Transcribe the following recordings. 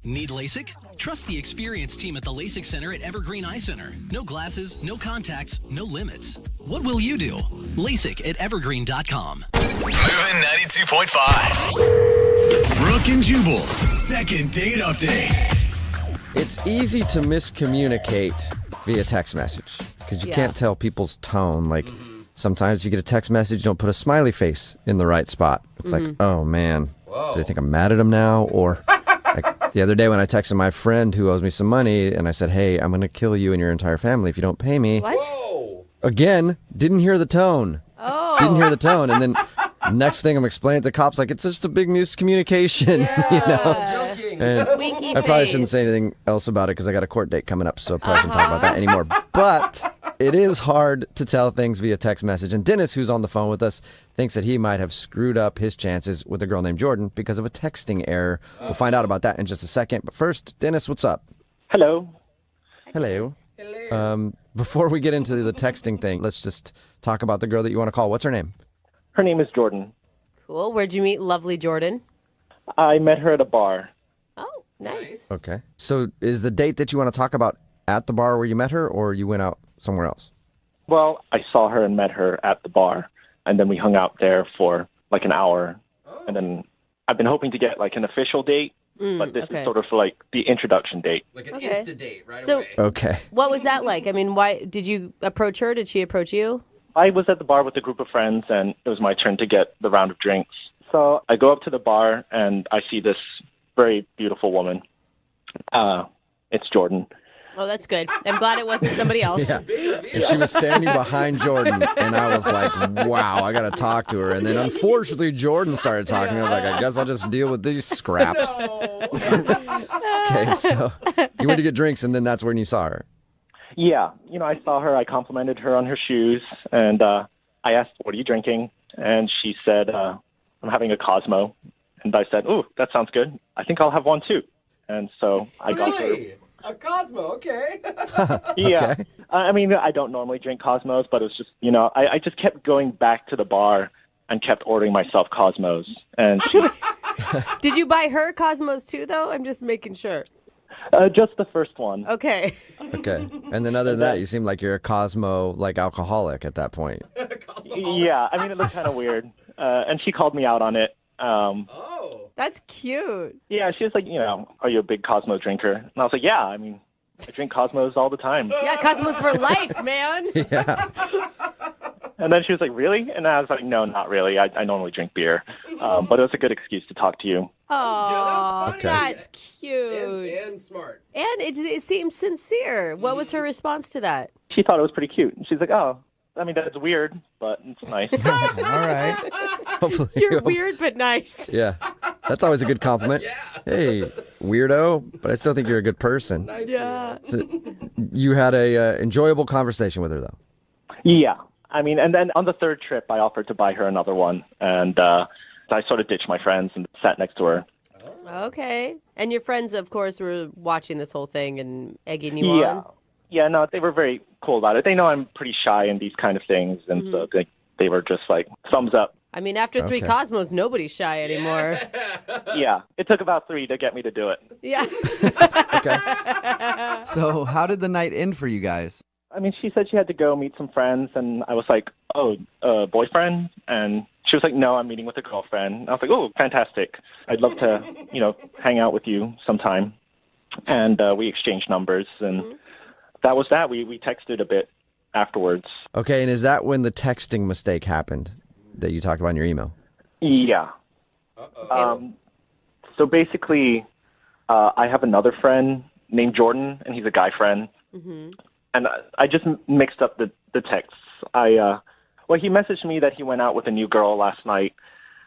Need LASIK? Trust the experienced team at the LASIK Center at Evergreen Eye Center. No glasses, no contacts, no limits. What will you do? LASIK at evergreen.com. Moving 92.5. Brooke and Jubal's second date update. It's easy to miscommunicate via text message because you can't tell people's tone. Like sometimes you get a text message, don't put a smiley face in the right spot. It's like, oh man, do they think I'm mad at them now? Or like the other day when I texted my friend who owes me some money and I said, hey, I'm going to kill you and your entire family if you don't pay me. What? Whoa. Again, didn't hear the tone. Oh. Didn't hear the tone. And then next thing I'm explaining to the cops, like, it's just a big miscommunication, you know? Joking. And Winky I probably face. shouldn't say anything else about it because I got a court date coming up, so I probably shouldn't talk about that anymore. But it is hard to tell things via text message. And Dennis, who's on the phone with us, thinks that he might have screwed up his chances with a girl named Jordan because of a texting error. We'll find out about that in just a second. But first, Dennis, what's up? Hello. Hello. Hello. Before we get into the texting thing, let's just talk about the girl that you want to call. What's her name? Her name is Jordan. Cool. Where'd you meet lovely Jordan? I met her at a bar. Oh, nice. Okay. So is the date that you want to talk about at the bar where you met her, or you went out somewhere else? Well, I saw her and met her at the bar, and then we hung out there for like an hour. And then I've been hoping to get like an official date, but this is sort of like the introduction date. Like an Okay. Insta date right So- away. Okay. What was that like? I mean, why did you approach her? Did she approach you? I was at the bar with a group of friends, and it was my turn to get the round of drinks. So I go up to the bar, and I see this very beautiful woman. It's Jordan. Oh, that's good. I'm glad it wasn't somebody else. Yeah. And she was standing behind Jordan, and I was like, wow, I got to talk to her. And then unfortunately, Jordan started talking. I was like, I guess I'll just deal with these scraps. Okay, so you went to get drinks, and then that's when you saw her. Yeah, I saw her. I complimented her on her shoes, and I asked, "What are you drinking?" And she said, "I'm having a Cosmo." And I said, "Ooh, that sounds good. I think I'll have one too." And so I got her. Really? A Cosmo, okay. Yeah, Okay. I mean, I don't normally drink Cosmos, but it was just, I just kept going back to the bar and kept ordering myself Cosmos. And she, Did you buy her Cosmos too, though? I'm just making sure. just the first one. Okay. Okay. And then other than that, you seem like you're a Cosmo, like, alcoholic at that point. Cosmo. Yeah, I mean, it looked kind of weird. And she called me out on it. Oh. That's cute. Yeah, she was like, are you a big Cosmo drinker? And I was like, yeah, I mean, I drink Cosmos all the time. Yeah, Cosmos for life, man. Yeah. And then she was like, really? And I was like, no, not really. I normally drink beer. But it was a good excuse to talk to you. Oh, funny. that's cute. And smart. And it seems sincere. What was her response to that? She thought it was pretty cute. And she's like, oh, I mean, that's weird, but it's nice. All right. Hopefully. You're weird but nice. Yeah. That's always a good compliment. Hey, weirdo, but I still think you're a good person. Nice. Yeah. So you had a enjoyable conversation with her, though. Yeah. I mean, and then on the third trip, I offered to buy her another one. And I sort of ditched my friends and sat next to her. Okay. And your friends, of course, were watching this whole thing and egging you Yeah. on? Yeah, no, they were very cool about it. They know I'm pretty shy in these kind of things. And so they were just like, thumbs up. I mean, after three Okay. Cosmos, nobody's shy anymore. Yeah. It took about 3 to get me to do it. Yeah. Okay. So how did the night end for you guys? I mean, she said she had to go meet some friends, and I was like, oh, boyfriend? And she was like, no, I'm meeting with a girlfriend. And I was like, oh, fantastic. I'd love to, hang out with you sometime. And we exchanged numbers, and that was that. We texted a bit afterwards. Okay, and is that when the texting mistake happened that you talked about in your email? Yeah. So basically, I have another friend named Jordan, and he's a guy friend. And I just mixed up the texts. He messaged me that he went out with a new girl last night,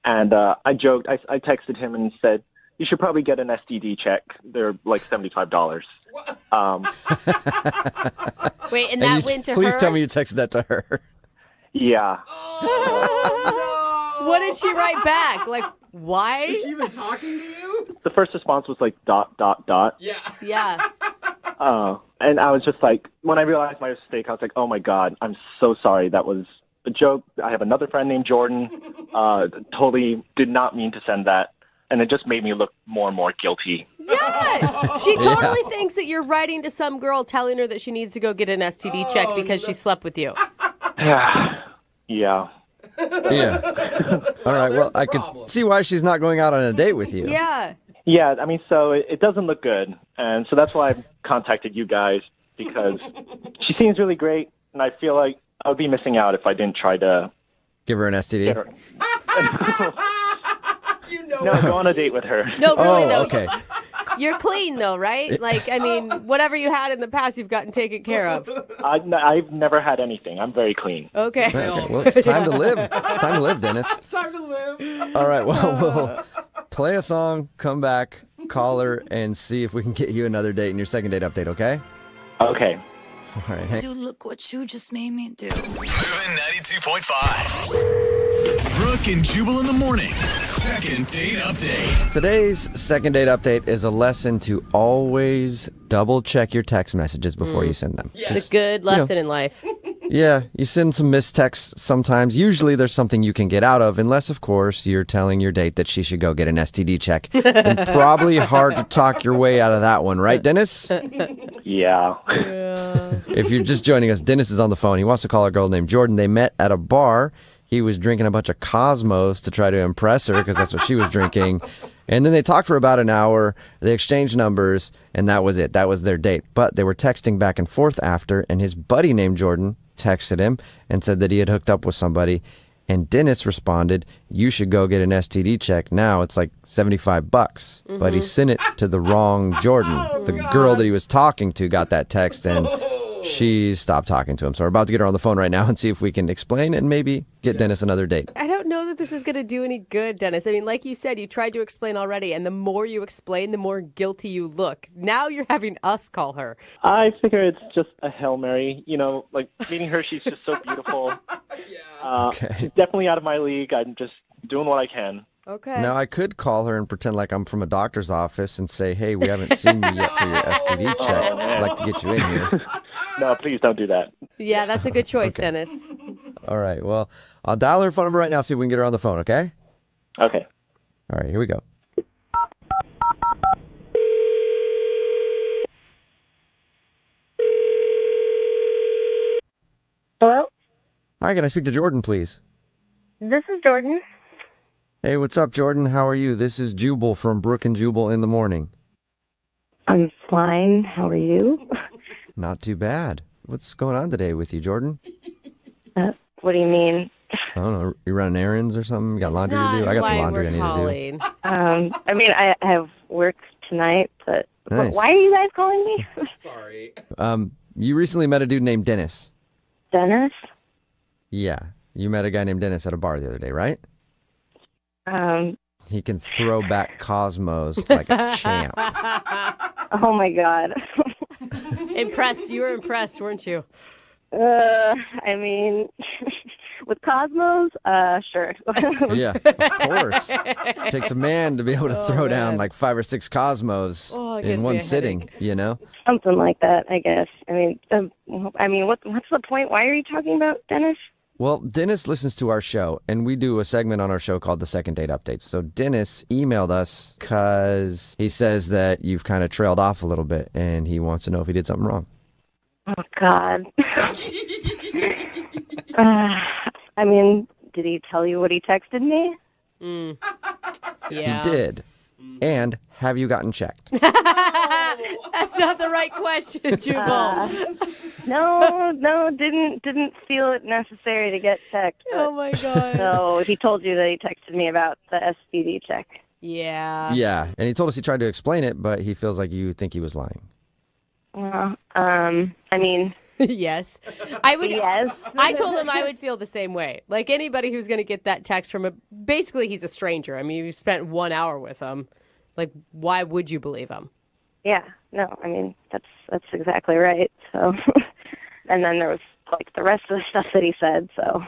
and I joked. I texted him and said, you should probably get an STD check. They're like $75. Wait, and And that you, went to please her? tell me you texted that to her. Yeah. What did she write back? Like, why? Is she even talking to you? The first response was like ... Yeah. Yeah. And I was just like, when I realized my mistake, I was like, oh my God, I'm so sorry. That was a joke. I have another friend named Jordan. Totally did not mean to send that. And it just made me look more and more guilty Yeah. She totally thinks that you're writing to some girl telling her that she needs to go get an STD check because she slept with you. Yeah. Yeah. All right. Well, I could see why she's not going out on a date with you. Yeah. Yeah, I mean, so it doesn't look good. And so that's why I've contacted you guys, because she seems really great, and I feel like I would be missing out if I didn't try to Give her an STD. get her. No, go on a date with her. No, really, though. Okay. You're clean, though, right? Like, I mean, whatever you had in the past, you've gotten taken care of. I've never had anything. I'm very clean. Okay. Okay. Well, it's time to live. It's time to live, Dennis. It's time to live. All right. Well, we'll play a song, come back, call her, and see if we can get you another date in your second date update. Okay? Okay. All right. Hey. Dude, look what you just made me do. Moving 92.5. Brooke and Jubal in the mornings. Second date update. Today's second date update is a lesson to always double check your text messages before you send them. It's a good lesson in life. Yeah, you send some missed texts sometimes. Usually there's something you can get out of, unless, of course, you're telling your date that she should go get an STD check. And probably hard to talk your way out of that one, right, Dennis? Yeah. If you're just joining us, Dennis is on the phone. He wants to call a girl named Jordan. They met at a bar. He was drinking a bunch of Cosmos to try to impress her because that's what she was drinking. And then they talked for about an hour. They exchanged numbers, and that was it. That was their date. But they were texting back and forth after, and his buddy named Jordan texted him and said that he had hooked up with somebody. And Dennis responded, "You should go get an STD check now. It's like $75." But he sent it to the wrong Jordan. The girl that he was talking to got that text, and she stopped talking to him. So we're about to get her on the phone right now and see if we can explain and maybe get Dennis another date. I don't know that this is going to do any good, Dennis. I mean, like you said, you tried to explain already, and the more you explain, the more guilty you look. Now you're having us call her. I figure it's just a Hail Mary. You know, like meeting her, she's just so beautiful. She's definitely out of my league. I'm just doing what I can. Okay. Now, I could call her and pretend like I'm from a doctor's office and say, "Hey, we haven't seen you yet for your STD check. I'd like to get you in here." No, please don't do that. Yeah, that's a good choice, Dennis. All right. Well, I'll dial her phone number right now, see if we can get her on the phone, okay? Okay. All right, here we go. Hello? Hi, can I speak to Jordan, please? This is Jordan. Hey, what's up, Jordan? How are you? This is Jubal from Brooke and Jubal in the morning. I'm fine. How are you? Not too bad. What's going on today with you, Jordan? What do you mean? I don't know. You running errands or something? You got laundry to do? I got some laundry I need to do. I mean, I have work tonight, but Nice. why are you guys calling me? Sorry. You recently met a dude named Dennis. Dennis? Yeah. You met a guy named Dennis at a bar the other day, right? He can throw back Cosmos like a champ. Oh my God. Impressed. You were impressed, weren't you? I mean, with Cosmos, sure. Yeah, of course. Takes a man to be able to throw down like 5 or 6 Cosmos it gives in me one a sitting, headache. you know? Something like that, I guess. I mean, what's the point? Why are you talking about Dennis? Well, Dennis listens to our show, and we do a segment on our show called the Second Date Update. So Dennis emailed us because he says that you've kind of trailed off a little bit, and he wants to know if he did something wrong. Oh God. I mean, did he tell you what he texted me? Yeah. He did. And have you gotten checked? That's not the right question, Jubal. No, didn't feel it necessary to get checked. Oh my God. So he told you that he texted me about the STD check. Yeah. Yeah, and he told us he tried to explain it, but he feels like you think he was lying. Well, I mean, Yes. I would. yes. I told him I would feel the same way. Like anybody who's going to get that text from basically he's a stranger. I mean, you spent 1 hour with him. Like, why would you believe him? Yeah. No, I mean that's exactly right. So, and then there was like the rest of the stuff that he said. So.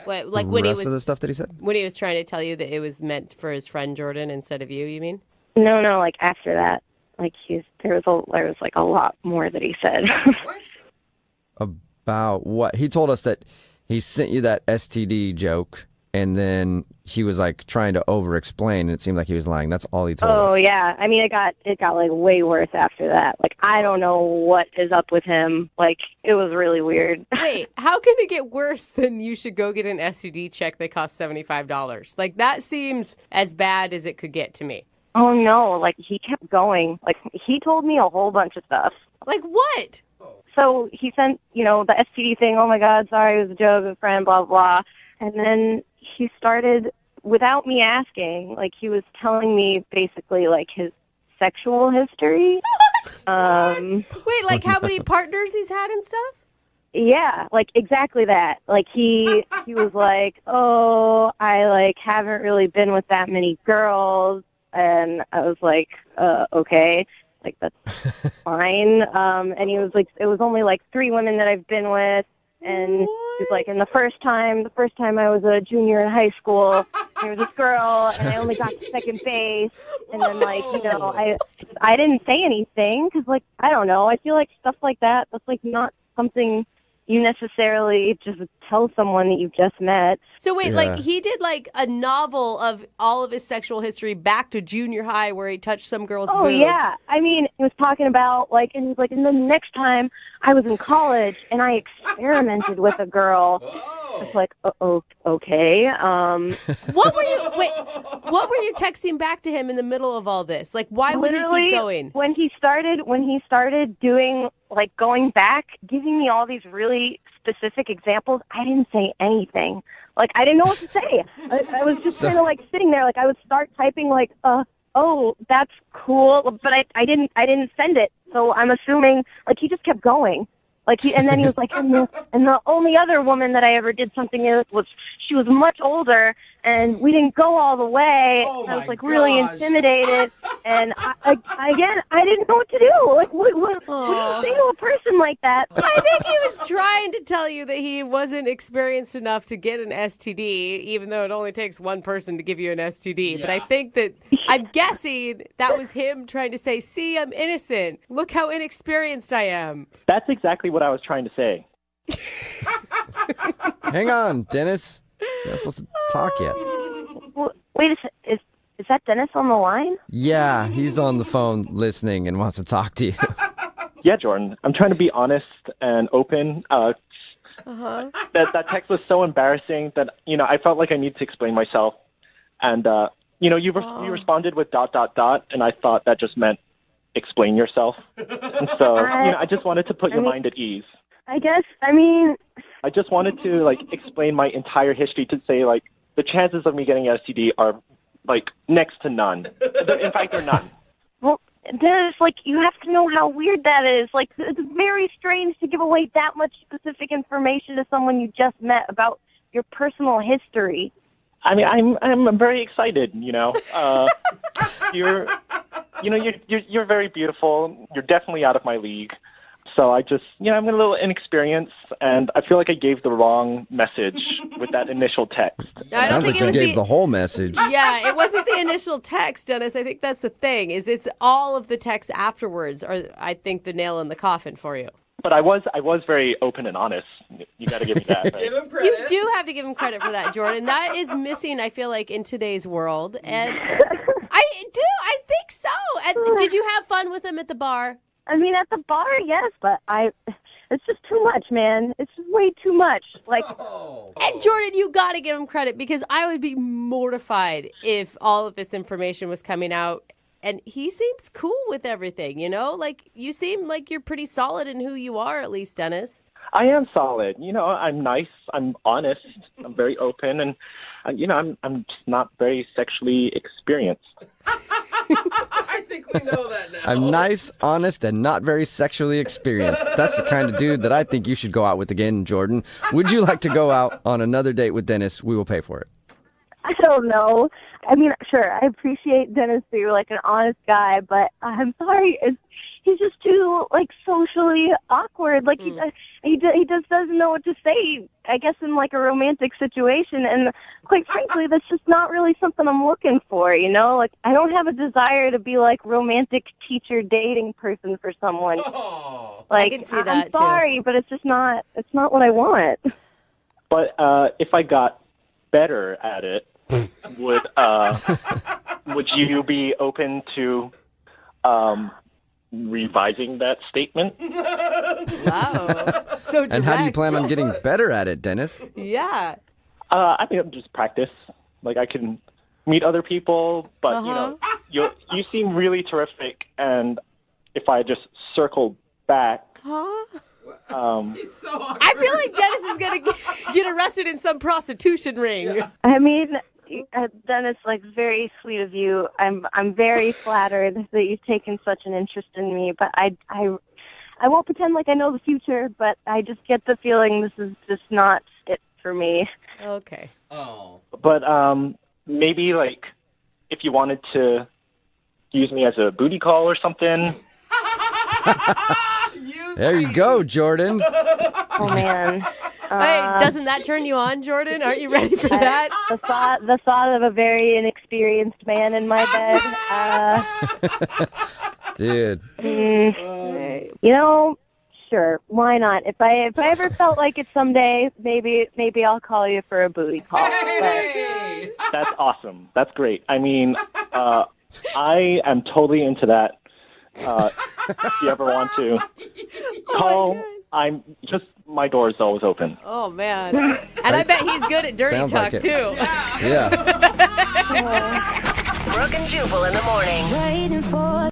Like The when rest of the stuff that he said? when he was trying to tell you that it was meant for his friend Jordan instead of you. You mean? No, like after that, like there was like a lot more that he said. About what? He told us that he sent you that STD joke, and then he was like trying to over-explain, and it seemed like he was lying. That's all he told us. Oh yeah, I mean, it got like way worse after that. Like, I don't know what is up with him. Like, it was really weird. Wait, how can it get worse than you should go get an STD check that costs $75? Like, that seems as bad as it could get to me. Oh no, like, he kept going. Like, he told me a whole bunch of stuff. Like what? So he sent, the STD thing, oh my God, sorry, it was a joke, a friend, blah, blah. And then he started, without me asking, like, he was telling me basically, like, his sexual history. Wait, like how many partners he's had and stuff? Yeah, like, exactly that. Like, he was like, oh, I, like, haven't really been with that many girls. And I was like, okay. Like, that's fine. And he was like, it was only like 3 women that I've been with. And he's like, and the first time I was a junior in high school, there was this girl, and I only got to second base. And then, like, I didn't say anything because, like, I don't know. I feel like stuff like that's like not something you necessarily just tell someone that you just met. So wait, like he did like a novel of all of his sexual history back to junior high where he touched some girl's boob. Oh, yeah. I mean, he was talking about, like, and he's like, and the next time I was in college and I experimented with a girl. It's like, okay. What were you texting back to him in the middle of all this? Like, why would he keep going? When he started doing, like, going back, giving me all these really specific examples, I didn't say anything. Like, I didn't know what to say. I was just kind of, like, sitting there. Like, I would start typing, like, oh, that's cool, but I didn't send it. So I'm assuming, like, he just kept going. Like, and then he was like, and the only other woman that I ever did something with she was much older, and we didn't go all the way. Oh, I was, like, my really gosh. intimidated, and I didn't know what to do. Like, what do you say to a person like that? I think he was trying to tell you that he wasn't experienced enough to get an STD, even though it only takes one person to give you an STD. But I think that, I'm guessing that was him trying to say, see, I'm innocent. Look how inexperienced I am. That's exactly what I was trying to say. Hang on, Dennis. You're not supposed to talk yet. Wait a second. Is that Dennis on the line? Yeah, he's on the phone listening and wants to talk to you. Yeah, Jordan. I'm trying to be honest and open. That text was so embarrassing that, I felt like I needed to explain myself. And, you responded with ... and I thought that just meant explain yourself. And so, I just wanted to put your mind at ease. I guess, I just wanted to, like, explain my entire history to say, like, the chances of me getting an STD are, like, next to none. In fact, they're none. Well, Dennis, like, you have to know how weird that is. Like, it's very strange to give away that much specific information to someone you just met about your personal history. I mean, I'm very excited, You're very beautiful. You're definitely out of my league. So I just, I'm a little inexperienced, and I feel like I gave the wrong message with that initial text. I don't Sounds think like it you was gave the whole message. Yeah, it wasn't the initial text, Dennis. I think that's the thing, is it's all of the texts afterwards are, I think, the nail in the coffin for you. But I was very open and honest. You got to give me that. Right? Give him credit. You do have to give him credit for that, Jordan. That is missing, I feel like, in today's world. And I think so. And did you have fun with him at the bar? At the bar, yes, but it's just too much, man. It's just way too much. Like, And Jordan, you got to give him credit, because I would be mortified if all of this information was coming out. And he seems cool with everything, Like, you seem like you're pretty solid in who you are, at least, Dennis. I am solid. I'm nice. I'm honest. I'm very open, and I'm just not very sexually experienced. I think we know that now. I'm nice, honest, and not very sexually experienced. That's the kind of dude that I think you should go out with again, Jordan. Would you like to go out on another date with Dennis? We will pay for it. I don't know. Sure, I appreciate Dennis being, like, an honest guy, but I'm sorry. He's just too, like, socially awkward. Like, he just doesn't know what to say, I guess, in, like, a romantic situation. And quite frankly, that's just not really something I'm looking for, Like, I don't have a desire to be, like, romantic teacher dating person for someone. Like, I can see that, I'm sorry, but it's just not what I want. But if I got better at it, would you be open to revising that statement? Wow. So direct. And how do you plan on getting better at it, Dennis? Yeah. I mean, just practice. Like, I can meet other people, but you seem really terrific, and if I just circle back, I feel like Dennis is gonna get arrested in some prostitution ring. Yeah. I mean, Dennis, like, very sweet of you. I'm very flattered that you've taken such an interest in me, but I won't pretend like I know the future, but I just get the feeling this is just not it for me. Okay. Oh. but maybe, like, if you wanted to use me as a booty call or something. There you go, Jordan. Oh, man. Hey, doesn't that turn you on, Jordan? Aren't you ready for that? The thought of a very inexperienced man in my bed. Dude. Sure, why not? If I ever felt like it someday, maybe I'll call you for a booty call. Hey! That's awesome. That's great. I mean, I am totally into that. If you ever want to call, my door is always open. Oh, man. And I bet he's good at dirty Sounds talk, like it. too. Yeah. Brooke and Jubal in the morning. Waiting for